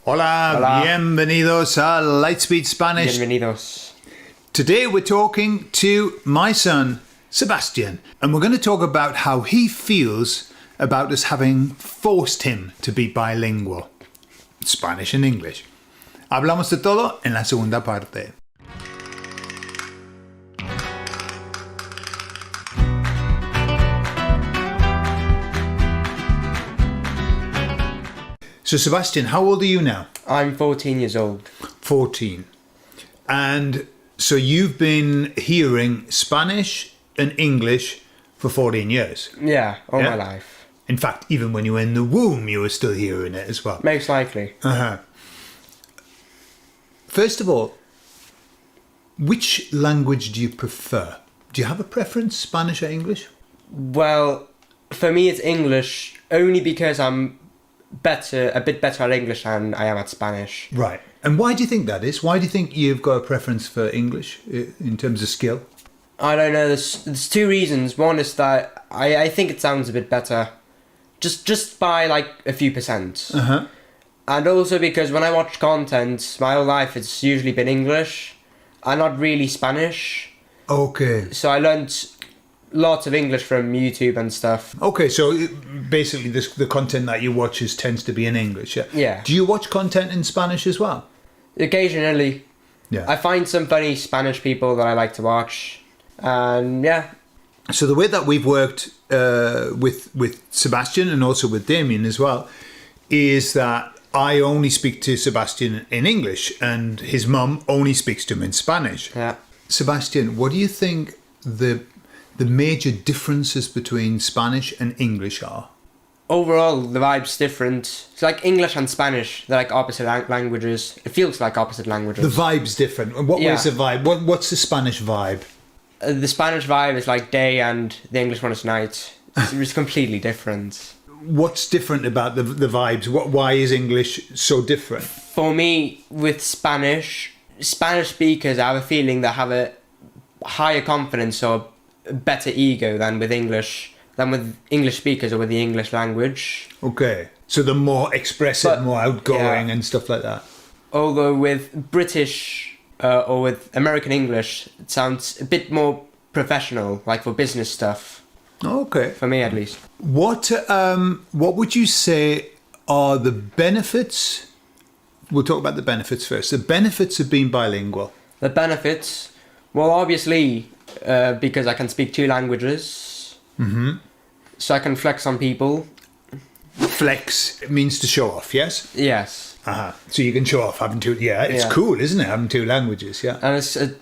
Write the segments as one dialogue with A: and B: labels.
A: Hola,
B: Hola.
A: bienvenidos a Lightspeed Spanish.
B: Bienvenidos.
A: Today we're talking to my son, Sebastian, and we're going to talk about how he feels about us having forced him to be bilingual, Spanish and English. Hablamos de todo en la segunda parte. So Sebastian, how old are you now?
B: I'm 14 years old.
A: 14. And so you've been hearing Spanish and English for 14 years.
B: Yeah, all
A: Yeah?
B: my life.
A: In fact, even when you were in the womb, you were still hearing it as well.
B: Most likely.
A: Uh-huh. First of all, which language do you prefer? Do you have a preference, Spanish or English?
B: Well, for me it's English only because I'm a bit better at English than I am at Spanish.
A: Right. And why do you think that is? Why do you think you've got a preference for English in terms of skill?
B: I don't know, there's two reasons. One is that I think it sounds a bit better. Just by like a few percent.
A: Uh-huh.
B: And also because when I watch content, my whole life it's usually been English and not really Spanish.
A: Okay.
B: So I learned lots of English from YouTube and stuff.
A: Okay, so basically the content that you watch tends to be in English, yeah?
B: Yeah.
A: Do you watch content in Spanish as well?
B: Occasionally.
A: Yeah.
B: I find some funny Spanish people that I like to watch. And yeah.
A: So the way that we've worked with Sebastian and also with Damien as well is that I only speak to Sebastian in English and his mum only speaks to him in Spanish.
B: Yeah.
A: Sebastian, what do you think the major differences between Spanish and English are?
B: Overall, the vibe's different. It's like English and Spanish. They're like opposite languages. It feels like opposite languages.
A: The vibe's different. And what
B: Yeah.
A: was the vibe? What's the Spanish vibe?
B: The Spanish vibe is like day and the English one is night. It's completely different.
A: What's different about the vibes? Why is English so different?
B: For me, with Spanish speakers, I have a feeling they have a higher confidence or a better ego than with English speakers or with the English language.
A: Okay. So they're more expressive,
B: But-
A: more outgoing
B: yeah.
A: and stuff like that.
B: Although with British or with American English, it sounds a bit more professional, like for business stuff,
A: Okay.
B: for me at least.
A: What would you say are the benefits? We'll talk about the benefits first. The benefits of being bilingual.
B: The benefits, well, obviously, because I can speak two languages, so I can flex on people.
A: Flex means to show off, yes?
B: Yes.
A: Uh-huh. So you can show off having two. Yeah, it's
B: Yeah.
A: cool, isn't it? Having two languages, yeah.
B: And it's a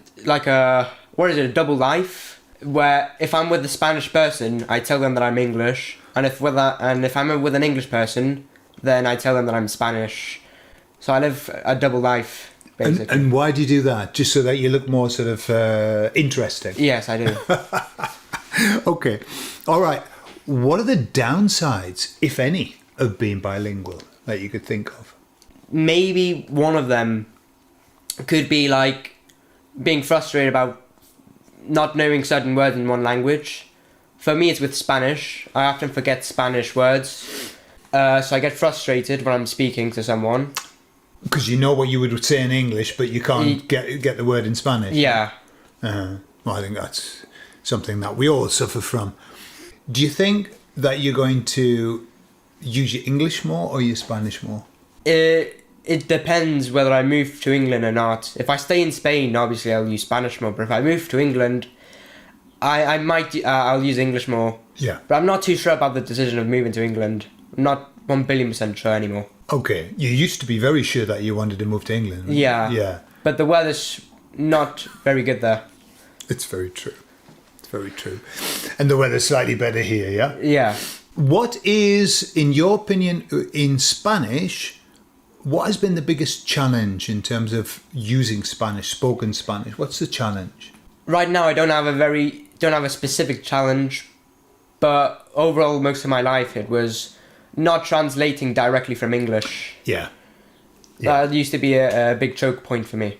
B: double life, where if I'm with a Spanish person, I tell them that I'm English, and if I'm with an English person, then I tell them that I'm Spanish. So I live a double life, basically.
A: And why do you do that? Just so that you look more sort of interesting.
B: Yes, I do.
A: Okay. All right. What are the downsides, if any, of being bilingual that you could think of?
B: Maybe one of them could be like being frustrated about not knowing certain words in one language. For me, it's with Spanish. I often forget Spanish words. So I get frustrated when I'm speaking to someone.
A: Because you know what you would say in English, but you can't get the word in Spanish.
B: Yeah.
A: Well, I think that's something that we all suffer from. Do you think that you're going to use your English more or your Spanish more?
B: It depends whether I move to England or not. If I stay in Spain, obviously I'll use Spanish more. But if I move to England, I'll use English more.
A: Yeah.
B: But I'm not too sure about the decision of moving to England. I'm not 1,000,000,000% sure anymore.
A: Okay. You used to be very sure that you wanted to move to England.
B: Yeah.
A: Yeah.
B: But the weather's not very good there.
A: It's very true. It's very true. And the weather's slightly better here, yeah?
B: Yeah.
A: What is, in your opinion, in Spanish, what has been the biggest challenge in terms of using Spanish, spoken Spanish? What's the challenge?
B: Right now I don't have a specific challenge, but overall most of my life it was not translating directly from English.
A: Yeah.
B: That used to be a big choke point for me.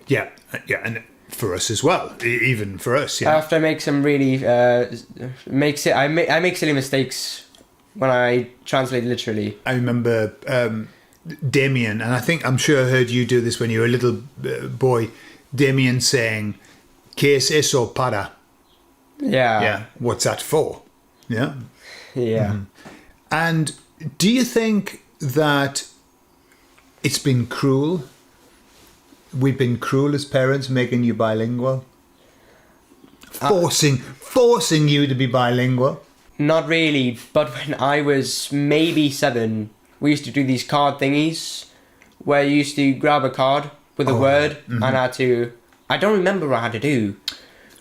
A: Yeah. Yeah. And for us as well, even for us,
B: I
A: yeah.
B: have to make some really I make silly mistakes when I translate literally.
A: I remember Damien, and I'm sure I heard you do this when you were a little boy, Damien saying, "¿Qué es eso para?"
B: Yeah.
A: Yeah, what's that for? Yeah.
B: Yeah.
A: And do you think that it's been cruel? We've been cruel as parents making you bilingual? Forcing you to be bilingual?
B: Not really, but when I was maybe 7, we used to do these card thingies where you used to grab a card with a word and I had to... I don't remember what I had to do.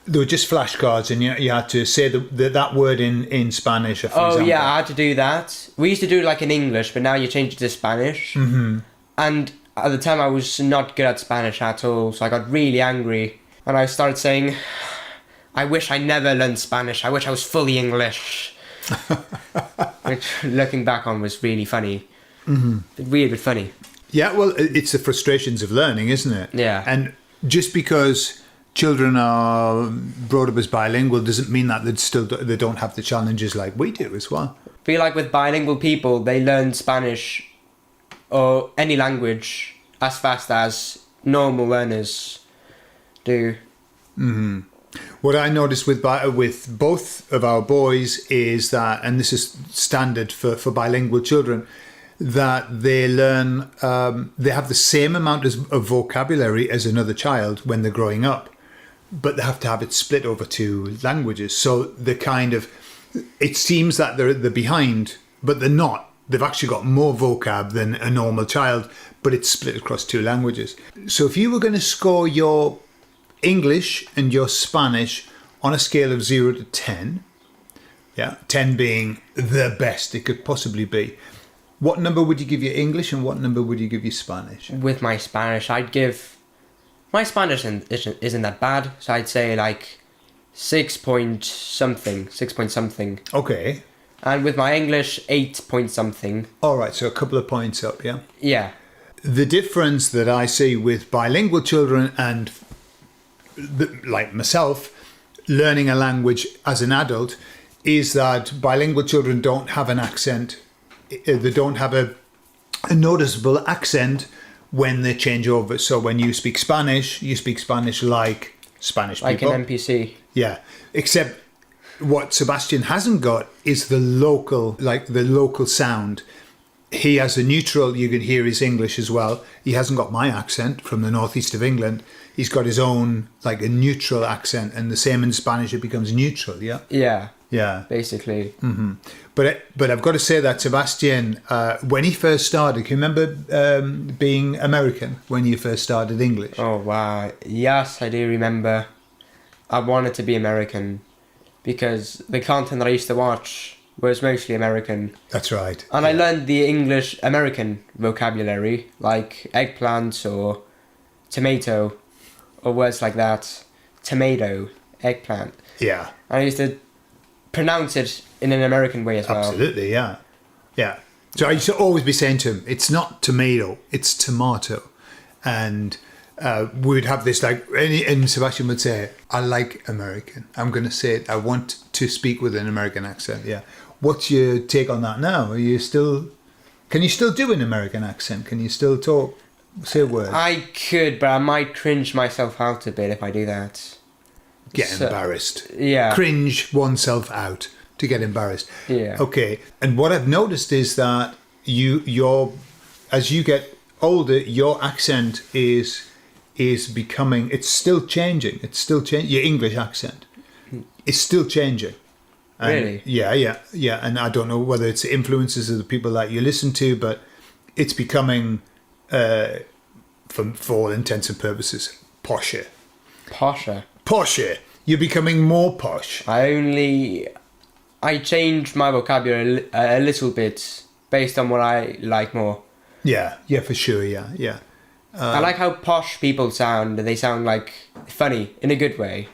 A: They were just flashcards and you had to say that word in Spanish, for example.
B: Oh, yeah, I had to do that. We used to do it like in English, but now you change it to Spanish. Mm-hmm. And at the time, I was not good at Spanish at all, so I got really angry. And I started saying, I wish I never learned Spanish. I wish I was fully English. Which, looking back on, was really funny. Mm-hmm. Weird, but funny.
A: Yeah, well, it's the frustrations of learning, isn't it?
B: Yeah.
A: And just because children are brought up as bilingual doesn't mean that they don't have the challenges like we do as well.
B: I feel like with bilingual people, they learn Spanish or any language as fast as normal learners do.
A: Mm-hmm. What I noticed with both of our boys is that, and this is standard for bilingual children, that they learn, they have the same amount of vocabulary as another child when they're growing up, but they have to have it split over 2 languages. So it seems that they're behind, but they're not. They've actually got more vocab than a normal child, but it's split across 2 languages. So if you were going to score your English and your Spanish on a scale of 0 to 10, 10 being the best it could possibly be, what number would you give your English and what number would you give your Spanish?
B: With my Spanish, I'd give... My Spanish isn't that bad, so I'd say like 6 point something.
A: Okay.
B: And with my English, 8 point something.
A: All right, so a couple of points up, yeah?
B: Yeah.
A: The difference that I see with bilingual children and, like myself, learning a language as an adult is that bilingual children don't have an accent. They don't have a noticeable accent when they change over. So when you speak Spanish like Spanish people.
B: Like an NPC.
A: Yeah, except what Sebastian hasn't got is the local sound. He has a neutral, you can hear his English as well. He hasn't got my accent from the northeast of England. He's got his own, like a neutral accent, and the same in Spanish, it becomes neutral, yeah?
B: Yeah.
A: Yeah.
B: Basically.
A: Mm-hmm. But I've got to say that Sebastian, when he first started, can you remember being American when you first started English?
B: Oh, wow. Yes, I do remember. I wanted to be American because the content that I used to watch was mostly American.
A: That's right.
B: And I learned the English-American vocabulary, like eggplant or tomato, or words like that. Tomato, eggplant.
A: Yeah.
B: And I used to pronounce it in an American way as well.
A: Absolutely, yeah. Yeah. So I used to always be saying to him, it's not tomato, it's tomato. And we'd have this and Sebastian would say, I like American. I'm going to say it. I want to speak with an American accent, yeah. What's your take on that now? Can you still do an American accent? Can you still say a word?
B: I could, but I might cringe myself out a bit if I do that.
A: Get embarrassed.
B: Yeah.
A: Cringe oneself out to get embarrassed.
B: Yeah.
A: Okay. And what I've noticed is that as you get older, your accent is becoming, it's still changing. Your English accent is still changing. And
B: really?
A: Yeah. And I don't know whether it's the influences of the people that you listen to, but it's becoming, for all intents and purposes, posher. Posher. You're becoming more posh.
B: I change my vocabulary a little bit based on what I like more.
A: Yeah, for sure, yeah.
B: I like how posh people sound. They sound like funny in a good way.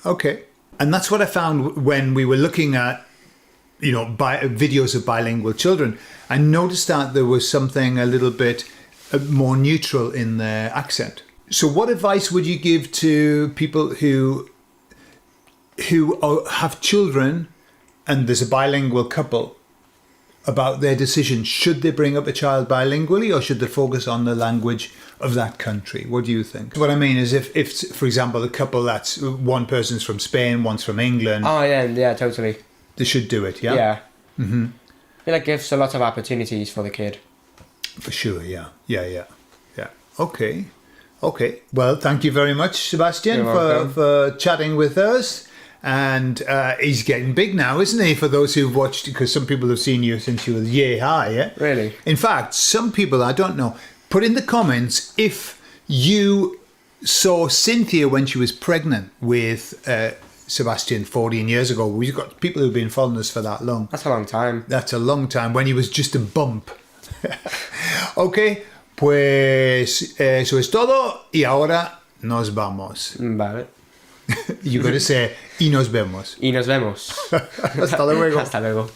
A: Okay. And that's what I found when we were looking at, videos of bilingual children. I noticed that there was something a little bit more neutral in their accent. So what advice would you give to people who have children and there's a bilingual couple about their decision. Should they bring up a child bilingually or should they focus on the language of that country? What do you think? What I mean is if for example, a couple that's one person's from Spain, one's from England,
B: Oh, yeah, totally.
A: they should do it, yeah?
B: Yeah. Mm-hmm. I feel like it gives a lot of opportunities for the kid.
A: For sure, yeah. Okay. Well, thank you very much, Sebastian,
B: You're welcome.
A: for chatting with us. And he's getting big now, isn't he? For those who've watched, because some people have seen you since you were yay high, yeah?
B: Really?
A: In fact, some people, I don't know, put in the comments if you saw Cynthia when she was pregnant with Sebastian 14 years ago. We've got people who've been following us for that long.
B: That's a long time.
A: That's a long time, when he was just a bump. Ok, pues eso es todo y ahora nos vamos.
B: Vale.
A: You gotta say, y nos vemos.
B: Y nos vemos.
A: Hasta luego.
B: Hasta luego.